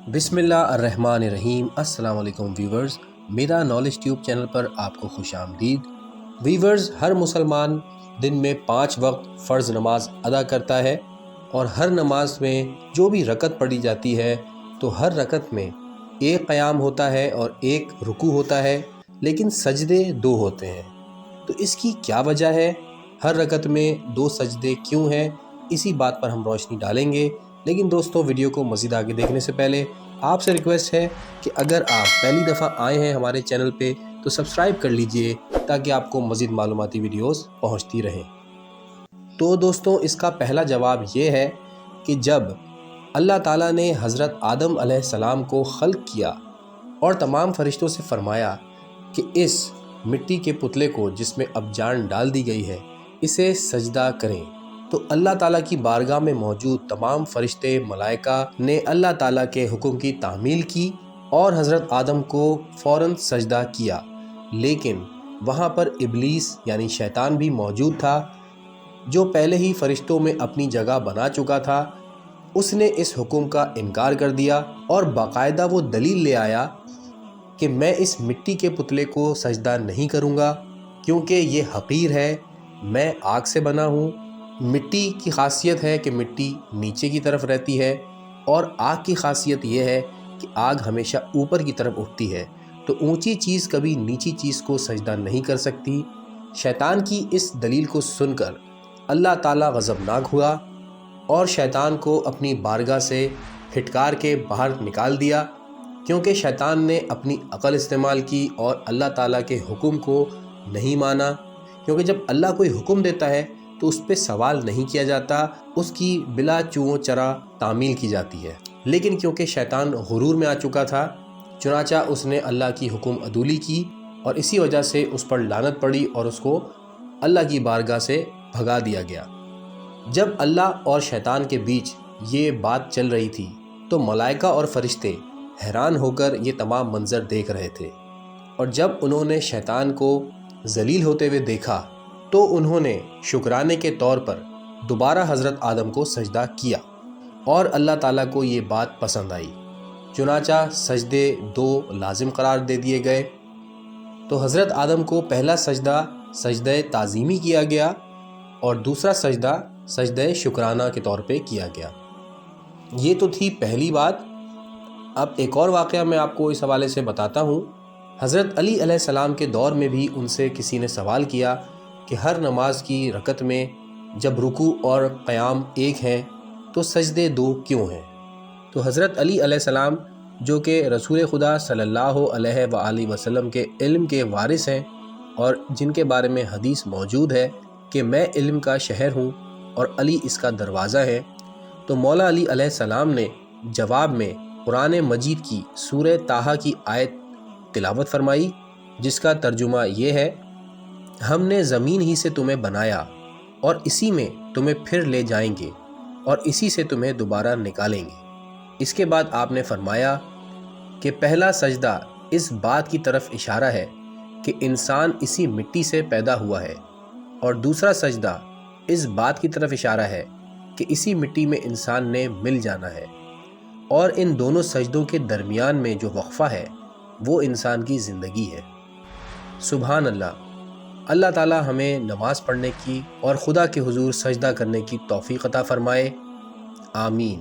بسم اللہ الرحمن الرحیم۔ السلام علیکم ویورز، میرا نالج ٹیوب چینل پر آپ کو خوش آمدید۔ ویورز، ہر مسلمان دن میں 5 وقت فرض نماز ادا کرتا ہے، اور ہر نماز میں جو بھی رکعت پڑھی جاتی ہے تو ہر رکعت میں ایک قیام ہوتا ہے اور ایک رکوع ہوتا ہے، لیکن سجدے 2 ہوتے ہیں۔ تو اس کی کیا وجہ ہے؟ ہر رکعت میں 2 سجدے کیوں ہیں؟ اسی بات پر ہم روشنی ڈالیں گے۔ لیکن دوستوں، ویڈیو کو مزید آگے دیکھنے سے پہلے آپ سے ریکویسٹ ہے کہ اگر آپ پہلی دفعہ آئے ہیں ہمارے چینل پہ تو سبسکرائب کر لیجئے تاکہ آپ کو مزید معلوماتی ویڈیوز پہنچتی رہیں۔ تو دوستوں، اس کا پہلا جواب یہ ہے کہ جب اللہ تعالیٰ نے حضرت آدم علیہ السلام کو خلق کیا اور تمام فرشتوں سے فرمایا کہ اس مٹی کے پتلے کو جس میں اب جان ڈال دی گئی ہے اسے سجدہ کریں، تو اللہ تعالیٰ کی بارگاہ میں موجود تمام فرشتے ملائکہ نے اللہ تعالیٰ کے حکم کی تعمیل کی اور حضرت آدم کو فوراً سجدہ کیا۔ لیکن وہاں پر ابلیس یعنی شیطان بھی موجود تھا، جو پہلے ہی فرشتوں میں اپنی جگہ بنا چکا تھا۔ اس نے اس حکم کا انکار کر دیا اور باقاعدہ وہ دلیل لے آیا کہ میں اس مٹی کے پتلے کو سجدہ نہیں کروں گا کیونکہ یہ حقیر ہے، میں آگ سے بنا ہوں۔ مٹی کی خاصیت ہے کہ مٹی نیچے کی طرف رہتی ہے، اور آگ کی خاصیت یہ ہے کہ آگ ہمیشہ اوپر کی طرف اٹھتی ہے، تو اونچی چیز کبھی نیچی چیز کو سجدہ نہیں کر سکتی۔ شیطان کی اس دلیل کو سن کر اللہ تعالیٰ غضبناک ہوا اور شیطان کو اپنی بارگاہ سے پھٹکار کے باہر نکال دیا، کیونکہ شیطان نے اپنی عقل استعمال کی اور اللہ تعالیٰ کے حکم کو نہیں مانا۔ کیونکہ جب اللہ کوئی حکم دیتا ہے تو اس پہ سوال نہیں کیا جاتا، اس کی بلا چوں چرا تعمیل کی جاتی ہے۔ لیکن کیونکہ شیطان غرور میں آ چکا تھا، چنانچہ اس نے اللہ کی حکم عدولی کی، اور اسی وجہ سے اس پر لعنت پڑی اور اس کو اللہ کی بارگاہ سے بھگا دیا گیا۔ جب اللہ اور شیطان کے بیچ یہ بات چل رہی تھی تو ملائکہ اور فرشتے حیران ہو کر یہ تمام منظر دیکھ رہے تھے، اور جب انہوں نے شیطان کو ذلیل ہوتے ہوئے دیکھا تو انہوں نے شکرانے کے طور پر دوبارہ حضرت آدم کو سجدہ کیا، اور اللہ تعالیٰ کو یہ بات پسند آئی، چنانچہ سجدے 2 لازم قرار دے دیے گئے۔ تو حضرت آدم کو پہلا سجدہ سجدہ تعظیمی کیا گیا اور دوسرا سجدہ سجدہ شکرانہ کے طور پہ کیا گیا۔ یہ تو تھی پہلی بات۔ اب ایک اور واقعہ میں آپ کو اس حوالے سے بتاتا ہوں۔ حضرت علی علیہ السلام کے دور میں بھی ان سے کسی نے سوال کیا کہ ہر نماز کی رکعت میں جب رکوع اور قیام ایک ہیں تو سجدے 2 کیوں ہیں؟ تو حضرت علی علیہ السلام، جو کہ رسول خدا صلی اللہ علیہ وآلہ وسلم کے علم کے وارث ہیں اور جن کے بارے میں حدیث موجود ہے کہ میں علم کا شہر ہوں اور علی اس کا دروازہ ہے، تو مولا علی علیہ السلام نے جواب میں قرآن مجید کی سورہ طٰہٰ کی آیت تلاوت فرمائی، جس کا ترجمہ یہ ہے: ہم نے زمین ہی سے تمہیں بنایا اور اسی میں تمہیں پھر لے جائیں گے اور اسی سے تمہیں دوبارہ نکالیں گے۔ اس کے بعد آپ نے فرمایا کہ پہلا سجدہ اس بات کی طرف اشارہ ہے کہ انسان اسی مٹی سے پیدا ہوا ہے، اور دوسرا سجدہ اس بات کی طرف اشارہ ہے کہ اسی مٹی میں انسان نے مل جانا ہے، اور ان دونوں سجدوں کے درمیان میں جو وقفہ ہے وہ انسان کی زندگی ہے۔ سبحان اللہ۔ اللہ تعالیٰ ہمیں نماز پڑھنے کی اور خدا کے حضور سجدہ کرنے کی توفیق عطا فرمائے، آمین۔